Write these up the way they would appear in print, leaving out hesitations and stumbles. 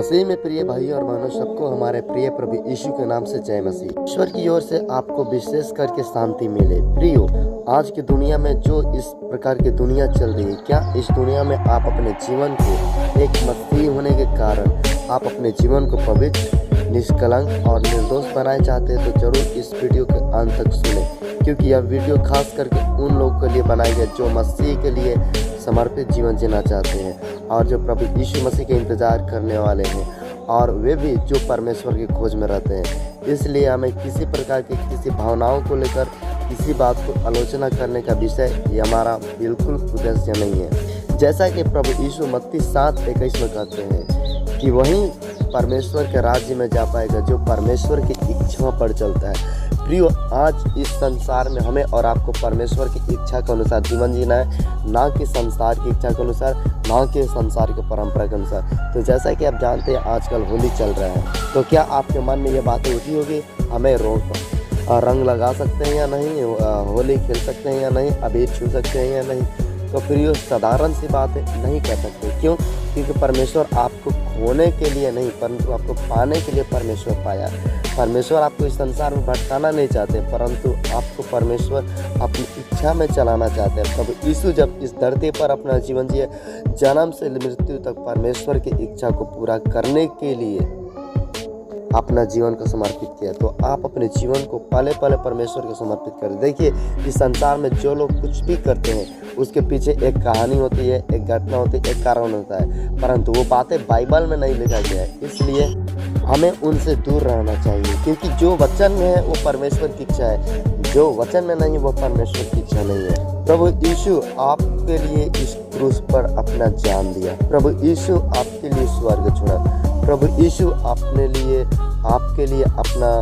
मसीह में प्रिय भाई और बहनों, सबको हमारे प्रिय प्रभु यीशु के नाम से जय मसीह। ईश्वर की ओर से आपको विशेष करके शांति मिले। प्रियो, आज की दुनिया में जो इस प्रकार की दुनिया चल रही है, क्या इस दुनिया में आप अपने जीवन को एक मसीही होने के कारण आप अपने जीवन को पवित्र, निष्कलंक और निर्दोष बनाना चाहते हैं तो जरूर इस वीडियो के अंत तक सुने, क्योंकि यह वीडियो खास करके उन लोगों के लिए बनाई गई जो मसीह के लिए समर्पित जीवन जीना चाहते हैं और जो प्रभु यीशु मसीह के इंतजार करने वाले हैं, और वे भी जो परमेश्वर की खोज में रहते हैं। इसलिए हमें किसी प्रकार की किसी भावनाओं को लेकर किसी बात को आलोचना करने का विषय ये हमारा बिल्कुल उद्देश्य नहीं है। जैसा कि प्रभु यीशु मत्ती 7:21 में कहते हैं कि वहीं परमेश्वर के राज्य में जा पाएगा जो परमेश्वर की इच्छा पर चलता है। प्रियो, आज इस संसार में हमें और आपको परमेश्वर की इच्छा के अनुसार जीवन जीना है, ना कि संसार की इच्छा के अनुसार, ना कि संसार की परंपरा के अनुसार। तो जैसा कि आप जानते हैं आजकल होली चल रहा है, तो क्या आपके मन में ये बातें उठी होगी हमें रंग लगा सकते हैं या नहीं, होली खेल सकते हैं या नहीं, अबीर छू सकते हैं या नहीं? तो प्रियो, साधारण सी बात है, नहीं कर सकते। क्यों? क्योंकि परमेश्वर आपको खोने के लिए नहीं परंतु आपको पाने के लिए परमेश्वर पाया। परमेश्वर आपको इस संसार में भटकाना नहीं चाहते, परंतु आपको परमेश्वर अपनी इच्छा में चलाना चाहते हैं। प्रभु यीशु जब इस धरती पर अपना जीवन जिए, जन्म से मृत्यु तक परमेश्वर की इच्छा को पूरा करने के लिए अपना जीवन को समर्पित किया। तो आप अपने जीवन को पले पले परमेश्वर को समर्पित करें। देखिए, इस संसार में जो लोग कुछ भी करते हैं उसके पीछे एक कहानी होती है, एक घटना होती है, एक कारण होता है, परंतु वो बातें बाइबल में नहीं लिखा गया है। इसलिए हमें उनसे दूर रहना चाहिए, क्योंकि जो वचन में है वो परमेश्वर की इच्छा है, जो वचन में नहीं वो परमेश्वर की इच्छा नहीं है। प्रभु यीशु आपके लिए इस क्रूस पर अपना जान दिया। प्रभु यीशु आपके लिए स्वर्ग छोड़ा। प्रभु यीशु आपके लिए अपना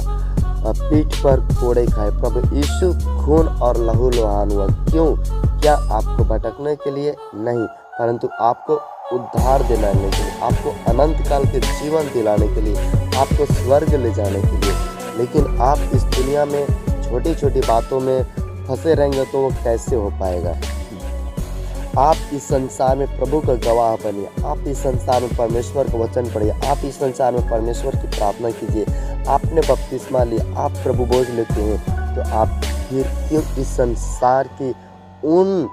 पीठ पर कोड़े खाए। प्रभु यीशु खून और लहू लुहान हुआ। क्यों? क्या आपको भटकने के लिए नहीं, परंतु आपको उद्धार दिलाने के लिए, आपको अनंत काल के जीवन दिलाने के लिए, आपको स्वर्ग ले जाने के लिए। लेकिन आप इस दुनिया में छोटी छोटी बातों में फंसे रहेंगे तो वो कैसे हो पाएगा? आप इस संसार में प्रभु का गवाह बनिए। आप इस संसार में परमेश्वर का वचन पढ़िए। आप इस संसार में परमेश्वर की प्रार्थना कीजिए। आपने बपतिस्मा लिया, आप प्रभु बोझ लेते हैं, तो आप फिर क्यों इस संसार की उन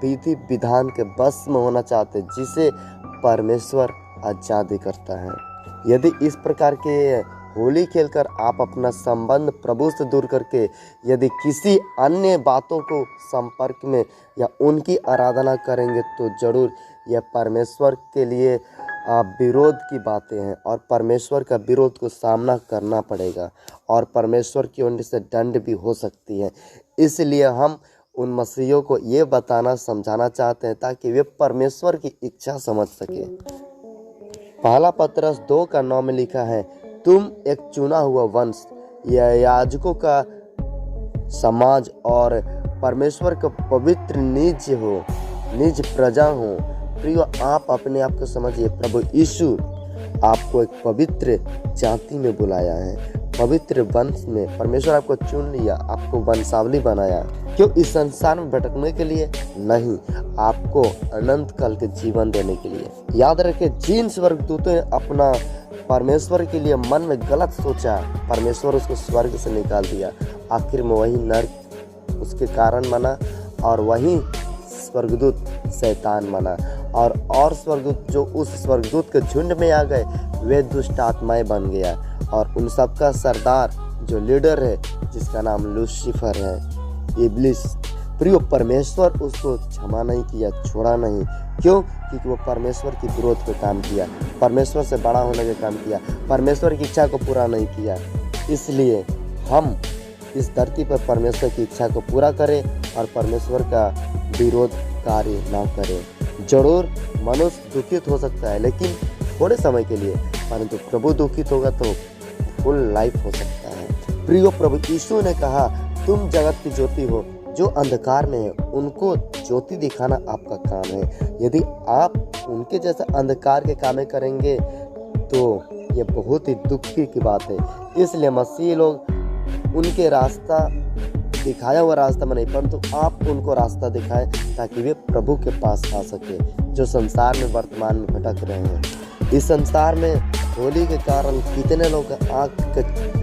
विधि विधान के बस में होना चाहते जिसे परमेश्वर आजादी करता है? यदि इस प्रकार के होली खेलकर आप अपना संबंध प्रभु से दूर करके यदि किसी अन्य बातों को संपर्क में या उनकी आराधना करेंगे तो जरूर यह परमेश्वर के लिए विरोध की बातें हैं, और परमेश्वर का विरोध को सामना करना पड़ेगा और परमेश्वर की ओर से दंड भी हो सकती है। इसलिए हम उन मसीहियों को ये बताना समझाना चाहते हैं ताकि वे परमेश्वर की इच्छा समझ सके। पहला पतरस 2:9 में लिखा है, तुम एक चुना हुआ वंश, याजकों का समाज और परमेश्वर का पवित्र निज प्रजा हो। प्रियो, आप अपने आप को समझिए, प्रभु यीशु आपको एक पवित्र जाति में बुलाया है, पवित्र वंश में। परमेश्वर आपको चुन लिया, आपको वंशावली बनाया। क्यों? इस संसार में भटकने के लिए नहीं, आपको अनंत काल के जीवन देने के लिए। याद रखें, जिन स्वर्गदूतों ने अपना परमेश्वर के लिए मन में गलत सोचा, परमेश्वर उसको स्वर्ग से निकाल दिया। आखिर में वही नर्क उसके कारण बना और वही स्वर्गदूत शैतान बना, और स्वर्गदूत जो उस स्वर्गदूत के झुंड में आ गए वे दुष्ट आत्माएं बन गया, और उन सबका सरदार जो लीडर है जिसका नाम लूसीफर है, इब्लिस। प्रियो, परमेश्वर उसको क्षमा नहीं किया, छोड़ा नहीं। क्यों? क्योंकि वो परमेश्वर की विरोध पे काम किया, परमेश्वर से बड़ा होने का काम किया, परमेश्वर की इच्छा को पूरा नहीं किया। इसलिए हम इस धरती पर परमेश्वर की इच्छा को पूरा करें और परमेश्वर का विरोध कार्य ना करें। जरूर मनुष्य दुखित हो सकता है, लेकिन थोड़े समय के लिए, परंतु प्रभु दुखित होगा तो फुल लाइफ हो सकता है। प्रियो, प्रभु यीशु ने कहा, तुम जगत की ज्योति हो, जो अंधकार में है उनको ज्योति दिखाना आपका काम है। यदि आप उनके जैसा अंधकार के कामें करेंगे तो ये बहुत ही दुख की बात है। इसलिए मसीह लोग उनके रास्ता दिखाया हुआ रास्ता में नहीं, परंतु आप उनको रास्ता दिखाएं ताकि वे प्रभु के पास आ सके, जो संसार में वर्तमान में भटक रहे हैं। इस संसार में होली के कारण कितने लोग आँख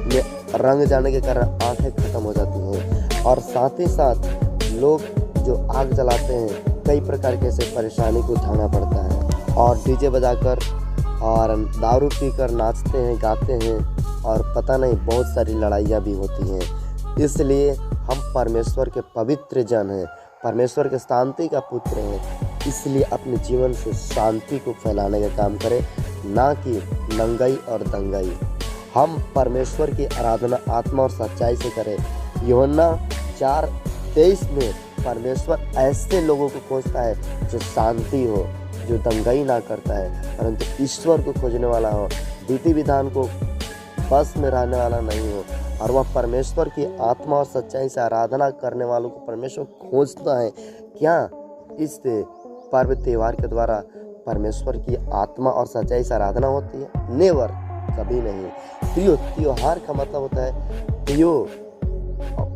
में रंग जाने के कारण आंखें खत्म हो जाती हैं, और साथ ही साथ लोग जो आग जलाते हैं कई प्रकार के ऐसे परेशानी को उठाना पड़ता है, और डीजे बजाकर और दारू पीकर नाचते हैं, गाते हैं, और पता नहीं बहुत सारी लड़ाइयाँ भी होती हैं। इसलिए हम परमेश्वर के पवित्र जन हैं, परमेश्वर के शांति का पुत्र हैं, इसलिए अपने जीवन से शांति को फैलाने का काम करें, ना कि नंगाई और दंगाई। हम परमेश्वर की आराधना आत्मा और सच्चाई से करें। यूहन्ना 4:23 में परमेश्वर ऐसे लोगों को खोजता है जो शांति हो, जो दंगाई ना करता है, परंतु ईश्वर को खोजने वाला हो, विधि विधान को बस में रहने वाला नहीं हो, और वह परमेश्वर की आत्मा और सच्चाई से आराधना करने वालों को परमेश्वर खोजता है। क्या इस पर्व त्यौहार के द्वारा परमेश्वर की आत्मा और सच्चाई से आराधना होती है? नेवर, कभी नहीं। प्रियो, त्योहार का मतलब होता है प्रियो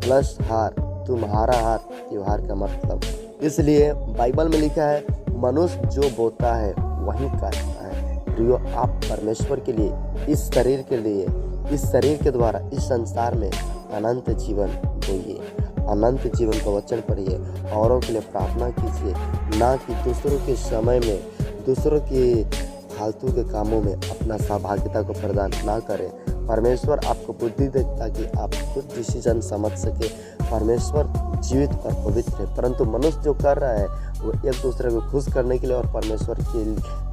प्लस हार, तुम्हारा हार त्योहार का मतलब। इसलिए बाइबल में लिखा है मनुष्य जो बोता है वही काटता है। प्रियो, आप परमेश्वर के लिए, इस शरीर के लिए, इस शरीर के द्वारा इस संसार में अनंत जीवन बोइए, अनंत जीवन का वचन पढ़िए, औरों के लिए प्रार्थना कीजिए, ना कि दूसरों के समय में, दूसरों के फालतू के कामों में अपना सहभागिता को प्रदान ना करें। परमेश्वर आपको बुद्धि दे ताकि आप खुद डिसीजन समझ सके। परमेश्वर जीवित और पवित्र है, परंतु मनुष्य जो कर रहा है वो एक दूसरे को खुश करने के लिए और परमेश्वर के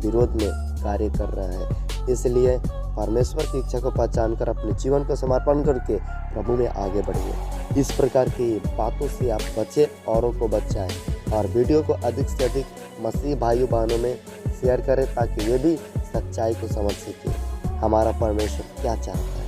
विरोध में कार्य कर रहा है। इसलिए परमेश्वर की इच्छा को पहचान कर अपने जीवन को समर्पण करके प्रभु में आगे बढ़िए। इस प्रकार की बातों से आप बचें, औरों को बचाएं, और वीडियो को अधिक से अधिक मसीह भाइयों बहनों में शेयर करें ताकि वे भी सच्चाई को समझ सके हमारा परमेश्वर क्या चाहता है।